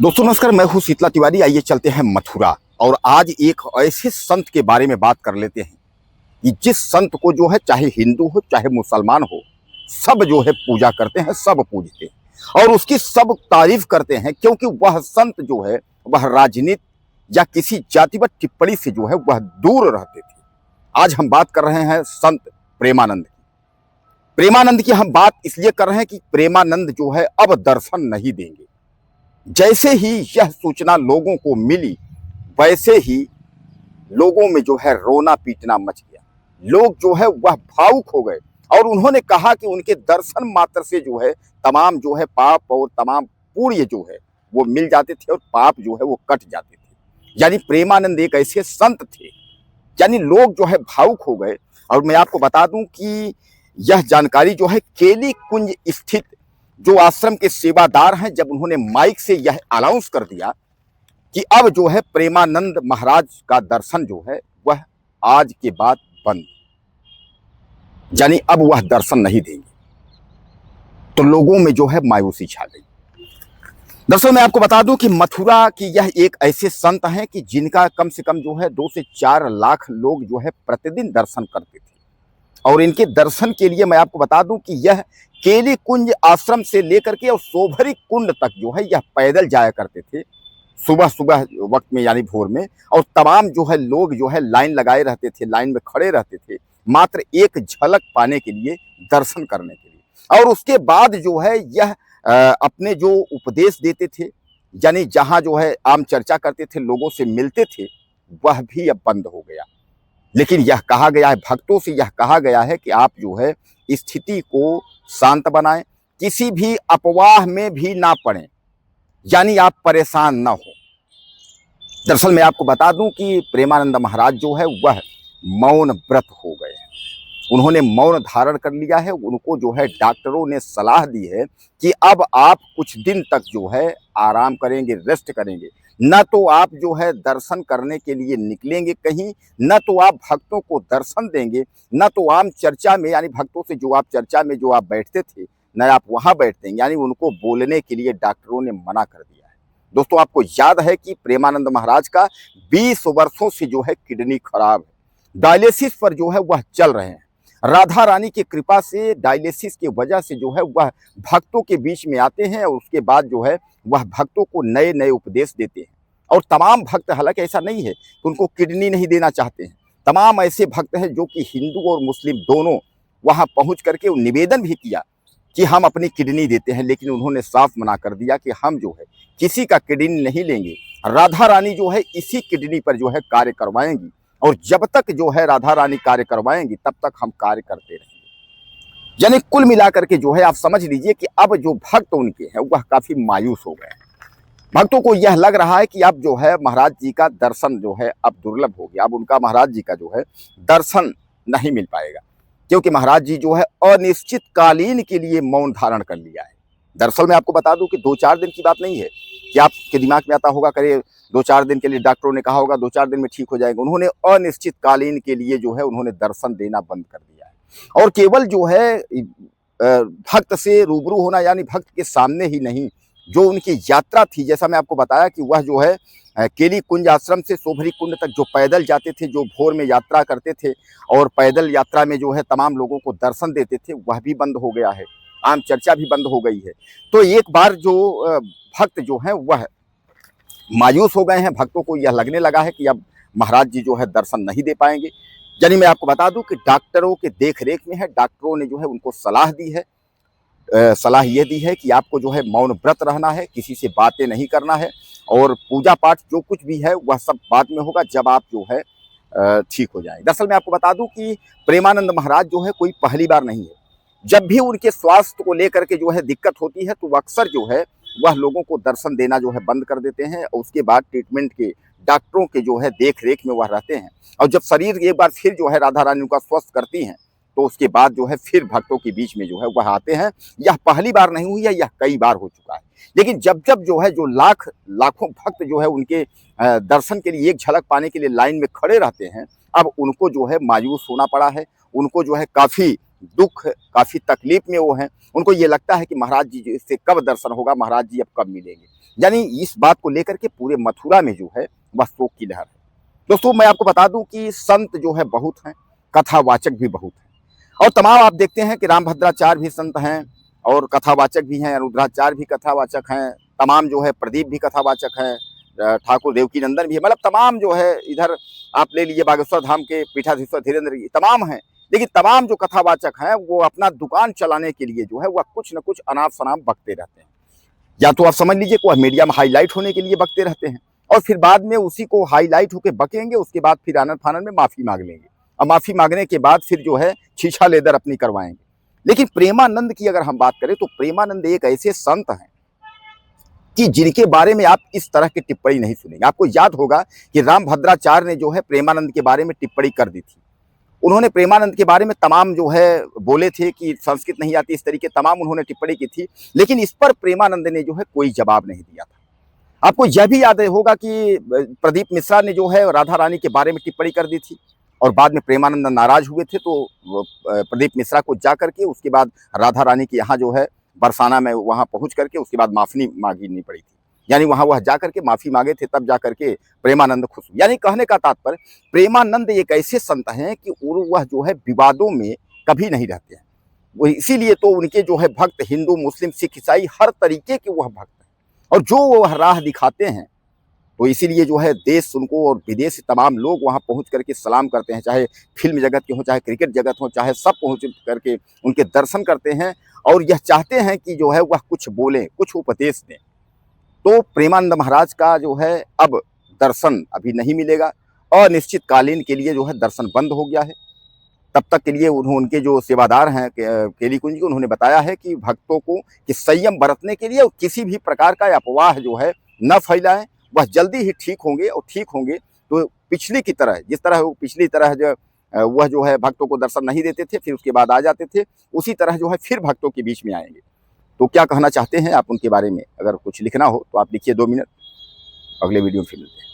दोस्तों नमस्कार, मैं हूं शीतला तिवारी। आइए चलते हैं मथुरा और आज एक ऐसे संत के बारे में बात कर लेते हैं कि जिस संत को जो है चाहे हिंदू हो चाहे मुसलमान हो, सब जो है पूजा करते हैं, सब पूजते हैं और उसकी सब तारीफ करते हैं, क्योंकि वह संत जो है वह राजनीति या किसी जातिगत टिप्पणी से जो है वह दूर रहते थे। आज हम बात कर रहे हैं संत प्रेमानंद की। प्रेमानंद की हम बात इसलिए कर रहे हैं कि प्रेमानंद जो है अब दर्शन नहीं देंगे। जैसे ही यह सूचना लोगों को मिली, वैसे ही लोगों में जो है रोना पीटना मच गया। लोग जो है वह भावुक हो गए और उन्होंने कहा कि उनके दर्शन मात्र से जो है तमाम जो है पाप और तमाम पुण्य जो है वो मिल जाते थे और पाप जो है वो कट जाते थे। यानी प्रेमानंद एक ऐसे संत थे, यानी लोग जो है भावुक हो गए। और मैं आपको बता दूं कि यह जानकारी जो है केली कुंज स्थित जो आश्रम के सेवादार हैं, जब उन्होंने माइक से यह अनाउंस कर दिया कि अब जो है प्रेमानंद महाराज का दर्शन जो है वह आज के बाद बंद, यानी अब वह दर्शन नहीं देंगे, तो लोगों में जो है मायूसी छा गई। दरअसल मैं आपको बता दूं कि मथुरा की यह एक ऐसे संत हैं कि जिनका कम से कम जो है 2 से 4 लाख लोग जो है प्रतिदिन दर्शन करते थे। और इनके दर्शन के लिए मैं आपको बता दूं कि यह केली कुंज आश्रम से लेकर के और सोभरी कुंड तक जो है यह पैदल जाया करते थे सुबह सुबह वक्त में, यानी भोर में। और तमाम जो है लोग जो है लाइन लगाए रहते थे, लाइन में खड़े रहते थे मात्र एक झलक पाने के लिए, दर्शन करने के लिए। और उसके बाद जो है यह अपने जो उपदेश देते थे, यानी जहाँ जो है आम चर्चा करते थे, लोगों से मिलते थे, वह भी अब बंद हो गया। लेकिन यह कहा गया है, भक्तों से यह कहा गया है कि आप जो है स्थिति को शांत बनाएं, किसी भी अफवाह में भी ना पड़ें, यानी आप परेशान ना हो। दरअसल मैं आपको बता दूं कि प्रेमानंद महाराज जो है वह मौन व्रत हो गए हैं। उन्होंने मौन धारण कर लिया है। उनको जो है डॉक्टरों ने सलाह दी है कि अब आप कुछ दिन तक जो है आराम करेंगे, रेस्ट करेंगे। न तो आप जो है दर्शन करने के लिए निकलेंगे कहीं, न तो आप भक्तों को दर्शन देंगे, न तो आम चर्चा में, यानी भक्तों से जो आप चर्चा में जो आप बैठते थे, न आप वहाँ बैठते हैं। यानी उनको बोलने के लिए डॉक्टरों ने मना कर दिया है। दोस्तों आपको याद है कि प्रेमानंद महाराज का 20 वर्षों से जो है किडनी खराब है, डायलिसिस पर जो है वह चल रहे हैं। राधा रानी की कृपा से, डायलिसिस की वजह से जो है वह भक्तों के बीच में आते हैं और उसके बाद जो है वह भक्तों को नए नए उपदेश देते हैं। और तमाम भक्त, हालांकि ऐसा नहीं है कि उनको किडनी नहीं देना चाहते हैं, तमाम ऐसे भक्त हैं जो कि हिंदू और मुस्लिम दोनों वहां पहुंच करके निवेदन भी किया कि हम अपनी किडनी देते हैं, लेकिन उन्होंने साफ मना कर दिया कि हम जो है किसी का किडनी नहीं लेंगे। राधा रानी जो है इसी किडनी पर जो है कार्य करवाएंगी और जब तक जो है राधा रानी कार्य करवाएंगी तब तक हम कार्य करते रहेंगे। यानी कुल मिलाकर के जो है आप समझ लीजिए कि अब जो भक्त उनके हैं वह काफी मायूस हो गए हैं। भक्तों को यह लग रहा है कि अब जो है महाराज जी का दर्शन जो है अब दुर्लभ हो गया। अब उनका महाराज जी का जो है दर्शन नहीं मिल पाएगा, क्योंकि महाराज जी जो है अनिश्चित कालीन के लिए मौन धारण कर लिया है। दरअसल मैं आपको बता दूं कि 2-4 दिन की बात नहीं है कि आपके दिमाग में आता होगा करे 2-4 दिन के लिए डॉक्टरों ने कहा होगा 2-4 दिन में ठीक हो जाएगा। उन्होंने अनिश्चित कालीन के लिए जो है उन्होंने दर्शन देना बंद कर दिया है। और केवल जो है भक्त से रूबरू होना, यानी भक्त के सामने ही नहीं, जो उनकी यात्रा थी, जैसा मैं आपको बताया कि वह जो है केली कुंज आश्रम से सोभरी कुंड तक जो पैदल जाते थे, जो भोर में यात्रा करते थे और पैदल यात्रा में जो है तमाम लोगों को दर्शन देते थे, वह भी बंद हो गया है। आम चर्चा भी बंद हो गई है। तो एक बार जो भक्त जो हैं वह मायूस हो गए हैं। भक्तों को यह लगने लगा है कि अब महाराज जी जो है दर्शन नहीं दे पाएंगे। यानी मैं आपको बता दूं कि डॉक्टरों के देख रेख में है, डॉक्टरों ने जो है उनको सलाह दी है। सलाह ये दी है कि आपको जो है मौन व्रत रहना है, किसी से बातें नहीं करना है और पूजा पाठ जो कुछ भी है वह सब बाद में होगा, जब आप जो है ठीक हो जाए। दरअसल मैं आपको बता दूं कि प्रेमानंद महाराज जो है कोई पहली बार नहीं है। जब भी उनके स्वास्थ्य को लेकर के जो है दिक्कत होती है तो वह अक्सर जो है वह लोगों को दर्शन देना जो है बंद कर देते हैं और उसके बाद ट्रीटमेंट के डॉक्टरों के जो है देख रेख में वह रहते हैं। और जब शरीर एक बार फिर जो है राधा रानी उनका स्वस्थ करती हैं तो उसके बाद जो है फिर भक्तों के बीच में जो है वह आते हैं। यह पहली बार नहीं हुई है, यह कई बार हो चुका है। लेकिन जब जब जो है जो लाखों भक्त जो है उनके दर्शन के लिए, एक झलक पाने के लिए लाइन में खड़े रहते हैं, अब उनको जो है मायूस होना पड़ा है। उनको जो है काफ़ी दुख, काफ़ी तकलीफ में वो हैं। उनको ये लगता है कि महाराज जी से कब दर्शन होगा, महाराज जी अब कब मिलेंगे। यानी इस बात को लेकर के पूरे मथुरा में जो है वह शोक की लहर है। दोस्तों मैं आपको बता दूं कि संत जो है बहुत हैं, कथावाचक भी बहुत हैं, और तमाम आप देखते हैं कि रामभद्राचार्य भी संत हैं और कथावाचक भी हैं, रुद्राचार्य भी कथावाचक हैं, तमाम जो है प्रदीप भी कथावाचक हैं, ठाकुर देवकी नंदन भी है, मतलब तमाम जो है इधर आप ले लीजिए बागेश्वर धाम के पीठाधीश्वर धीरेन्द्र जी, तमाम हैं। लेकिन तमाम जो कथावाचक हैं वो अपना दुकान चलाने के लिए जो है वह कुछ न कुछ अनाप शनाप बकते रहते हैं। या तो आप समझ लीजिए कि वह मीडिया में हाईलाइट होने के लिए बकते रहते हैं और फिर बाद में उसी को हाईलाइट होकर बकेंगे, उसके बाद फिर आनंद फानंद में माफी मांग लेंगे और माफी मांगने के बाद फिर जो है छीछा लेदर अपनी करवाएंगे। लेकिन प्रेमानंद की अगर हम बात करें तो प्रेमानंद एक ऐसे संत हैं कि जिनके बारे में आप इस तरह की टिप्पणी नहीं सुनेंगे। आपको याद होगा कि रामभद्राचार्य ने जो है प्रेमानंद के बारे में टिप्पणी कर दी थी। उन्होंने प्रेमानंद के बारे में तमाम जो है बोले थे कि संस्कृत नहीं आती, इस तरीके तमाम उन्होंने टिप्पणी की थी, लेकिन इस पर प्रेमानंद ने जो है कोई जवाब नहीं दिया था। आपको यह भी याद होगा कि प्रदीप मिश्रा ने जो है राधा रानी के बारे में टिप्पणी कर दी थी और बाद में प्रेमानंद नाराज हुए थे तो प्रदीप मिश्रा को जा करके उसके बाद राधा रानी के यहाँ जो है बरसाना में वहाँ पहुँच करके उसके बाद माफी मांगनी पड़ी थी। यानी वहाँ वह जा करके माफी मांगे थे, तब जा करके प्रेमानंद खुश हुए। यानी कहने का तात्पर्य प्रेमानंद एक ऐसे संत हैं कि वह जो है विवादों में कभी नहीं रहते हैं। वो इसीलिए तो उनके जो है भक्त हिंदू मुस्लिम सिख ईसाई हर तरीके के वह भक्त हैं और जो वह राह दिखाते हैं तो इसीलिए जो है देश उनको और विदेश से तमाम लोग वहाँ पहुँच करके सलाम करते हैं, चाहे फिल्म जगत के हों, चाहे क्रिकेट जगत हो, चाहे सब पहुँच करके उनके दर्शन करते हैं और यह चाहते हैं कि जो है वह कुछ बोलें, कुछ उपदेश दें। तो प्रेमानंद महाराज का जो है अब दर्शन अभी नहीं मिलेगा, अनिश्चितकालीन के लिए जो है दर्शन बंद हो गया है। तब तक के लिए उनके जो सेवादार हैं केली कुंज जी, उन्होंने बताया है कि भक्तों को कि संयम बरतने के लिए और किसी भी प्रकार का अफवाह जो है न फैलाएं, वह जल्दी ही ठीक होंगे और ठीक होंगे तो पिछली की तरह, जिस तरह वो पिछली तरह जो वह जो है भक्तों को दर्शन नहीं देते थे फिर उसके बाद आ जाते थे, उसी तरह जो है फिर भक्तों के बीच में आएंगे। तो क्या कहना चाहते हैं आप उनके बारे में, अगर कुछ लिखना हो तो आप लिखिए 2 मिनट, अगले वीडियो में फिर मिलते हैं।